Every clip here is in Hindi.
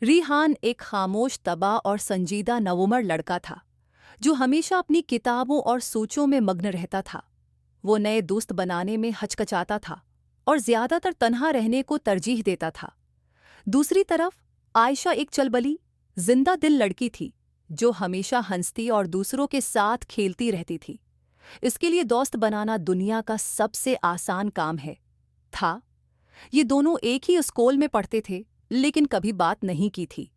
रिहान एक खामोश, तबाह और संजीदा नवउम्र लड़का था जो हमेशा अपनी किताबों और सोचों में मग्न रहता था। वो नए दोस्त बनाने में हचकचाता था और ज्यादातर तन्हा रहने को तरजीह देता था। दूसरी तरफ आयशा एक चलबली, जिंदा दिल लड़की थी जो हमेशा हंसती और दूसरों के साथ खेलती रहती थी। इसके लिए दोस्त बनाना दुनिया का सबसे आसान काम है था। ये दोनों एक ही स्कूल में पढ़ते थे लेकिन कभी बात नहीं की थी।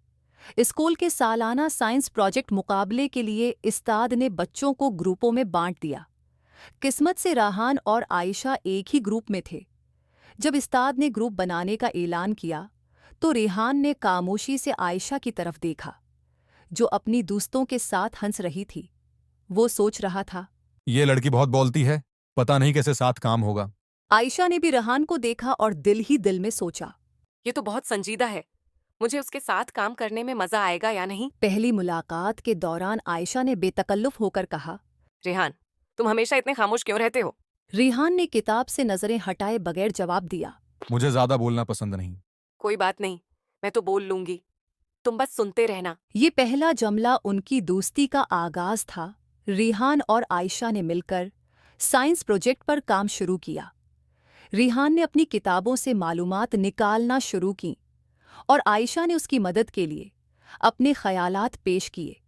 स्कूल के सालाना साइंस प्रोजेक्ट मुकाबले के लिए उस्ताद ने बच्चों को ग्रुपों में बांट दिया। किस्मत से राहान और आयशा एक ही ग्रुप में थे। जब उस्ताद ने ग्रुप बनाने का ऐलान किया तो रेहान ने खामोशी से आयशा की तरफ देखा, जो अपनी दोस्तों के साथ हंस रही थी। वो सोच रहा था, ये लड़की बहुत बोलती है, पता नहीं कैसे साथ काम होगा। आयशा ने भी रेहान को देखा और दिल ही दिल में सोचा, ये तो बहुत संजीदा है। मुझे उसके साथ काम करने में मजा आएगा या नहीं। पहली मुलाकात के दौरान आयशा ने बेतकल्लुफ होकर कहा। रेहान, तुम हमेशा इतने खामोश क्यों रहते हो? रेहान ने किताब से नजरें हटाए बगैर जवाब दिया। मुझे ज्यादा बोलना पसंद नहीं। कोई बात नहीं, मैं तो बोल लूंगी। तुम बस सुनते रहना। ये पहला जमला उनकी दोस्ती का आगाज था। रेहान और आयशा ने मिलकर साइंस प्रोजेक्ट पर काम शुरू किया। रेहान ने अपनी किताबों से मालूमात निकालना शुरू की और आयशा ने उसकी मदद के लिए अपने ख्यालात पेश किए।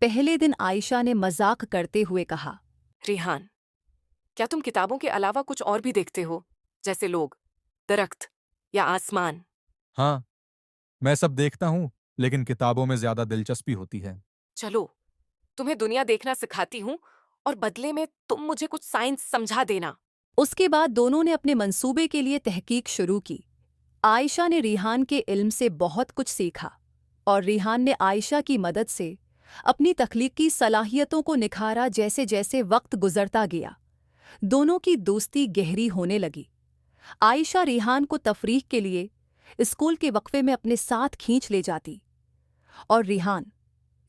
पहले दिन आयशा ने मजाक करते हुए कहा, रेहान, क्या तुम किताबों के अलावा कुछ और भी देखते हो, जैसे लोग, दरख्त या आसमान? हाँ, मैं सब देखता हूँ, लेकिन किताबों में ज्यादा दिलचस्पी होती है। चलो, तुम्हें दुनिया देखना सिखाती हूँ और बदले में तुम मुझे कुछ साइंस समझा देना। उसके बाद दोनों ने अपने मंसूबे के लिए तहकीक शुरू की। आयशा ने रेहान के इल्म से बहुत कुछ सीखा और रेहान ने आयशा की मदद से अपनी तख्लीकी सलाहियतों को निखारा। जैसे जैसे वक्त गुजरता गया, दोनों की दोस्ती गहरी होने लगी। आयशा रेहान को तफरीह के लिए स्कूल के वक्फे में अपने साथ खींच ले जाती और रेहान,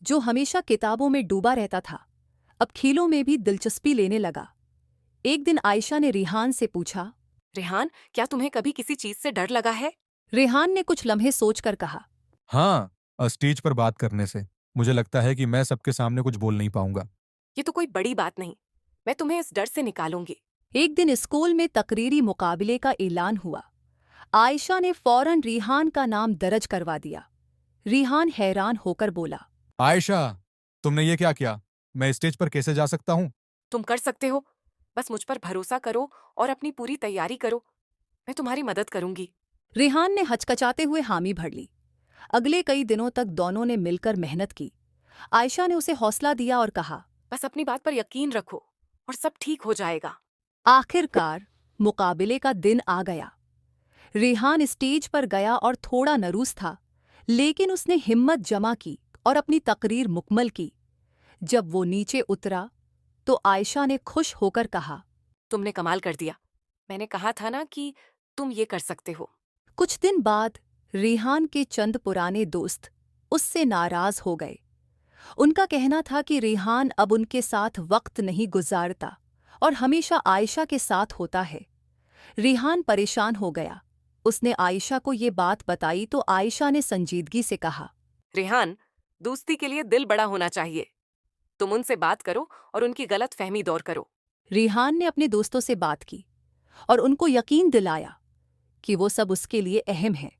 जो हमेशा किताबों में डूबा रहता था, अब खेलों में भी दिलचस्पी लेने लगा। एक दिन आयशा ने रेहान से पूछा। रेहान, क्या तुम्हें कभी किसी चीज से डर लगा है? रेहान ने कुछ लम्हे सोचकर कहा, हाँ, स्टेज पर बात करने से मुझे लगता है कि मैं सबके सामने कुछ बोल नहीं पाऊंगा। ये तो कोई बड़ी बात नहीं। मैं तुम्हें इस डर से निकालूंगी। एक दिन स्कूल में तकरीरी मुकाबले का ऐलान हुआ। आयशा ने फौरन रेहान का नाम दर्ज करवा दिया। रेहान हैरान होकर बोला, आयशा, तुमने ये क्या किया? मैं स्टेज पर कैसे जा सकता हूँ? तुम कर सकते हो। बस मुझ पर भरोसा करो और अपनी पूरी तैयारी करो। मैं तुम्हारी मदद करूंगी। रेहान ने हचकचाते हुए हामी भर ली। अगले कई दिनों तक दोनों ने मिलकर मेहनत की। आयशा ने उसे हौसला दिया और कहा, बस अपनी बात पर यकीन रखो और सब ठीक हो जाएगा। आखिरकार मुकाबले का दिन आ गया। रेहान स्टेज पर गया और थोड़ा नर्वस था, लेकिन उसने हिम्मत जमा की और अपनी तकरीर मुकम्मल की। जब वो नीचे उतरा तो आयशा ने खुश होकर कहा, तुमने कमाल कर दिया। मैंने कहा था ना कि तुम ये कर सकते हो। कुछ दिन बाद रेहान के चंद पुराने दोस्त उससे नाराज हो गए। उनका कहना था कि रेहान अब उनके साथ वक्त नहीं गुजारता और हमेशा आयशा के साथ होता है। रेहान परेशान हो गया। उसने आयशा को ये बात बताई तो आयशा ने संजीदगी से कहा, रेहान, दोस्ती के लिए दिल बड़ा होना चाहिए। तुम उनसे बात करो और उनकी गलत फहमी दूर करो। रेहान ने अपने दोस्तों से बात की और उनको यकीन दिलाया कि वो सब उसके लिए अहम है।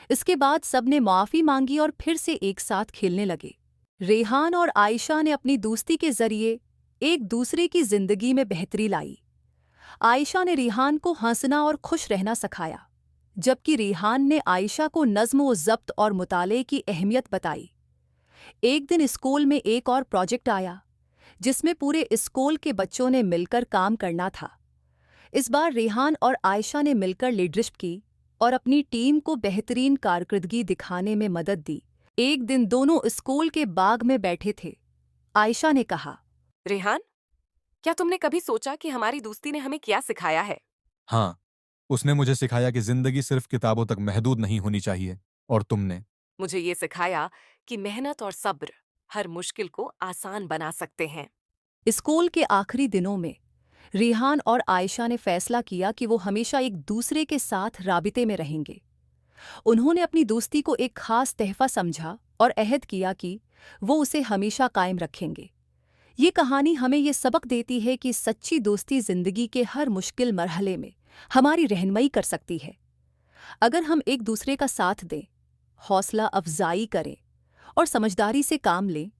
इसके बाद सबने माफ़ी मांगी और फिर से एक साथ खेलने लगे। रेहान और आयशा ने अपनी दोस्ती के जरिए एक दूसरे की जिंदगी में बेहतरी लाई। आयशा ने रेहान को हंसना और खुश रहना सिखाया, जबकि रेहान ने आयशा को नज़्म व ज़ब्त और मुताले की अहमियत बताई। एक दिन स्कूल में एक और प्रोजेक्ट आया, जिसमें पूरे स्कूल के बच्चों ने मिलकर काम करना था। इस बार रेहान और आयशा ने मिलकर लीडरशिप की और अपनी टीम को बेहतरीन कारकर्दगी दिखाने में मदद दी। एक दिन दोनों स्कूल के बाग में बैठे थे। आयशा ने कहा, रेहान, क्या तुमने कभी सोचा कि हमारी दोस्ती ने हमें क्या सिखाया है? हाँ, उसने मुझे सिखाया कि जिंदगी सिर्फ किताबों तक महदूद नहीं होनी चाहिए। और तुमने? मुझे ये सिखाया कि मेहनत और सब्र हर मुश्किल को आसान बना सकते हैं। स्कूल के आखिरी दिनों में रेहान और आयशा ने फैसला किया कि वो हमेशा एक दूसरे के साथ राबिते में रहेंगे। उन्होंने अपनी दोस्ती को एक खास तहफ़ा समझा और अहद किया कि वो उसे हमेशा कायम रखेंगे। ये कहानी हमें ये सबक देती है कि सच्ची दोस्ती ज़िंदगी के हर मुश्किल मरहले में हमारी रहनुमाई कर सकती है। अगर हम एक दूसरे का साथ दें, हौसला अफजाई करें और समझदारी से काम लें,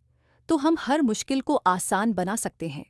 तो हम हर मुश्किल को आसान बना सकते हैं।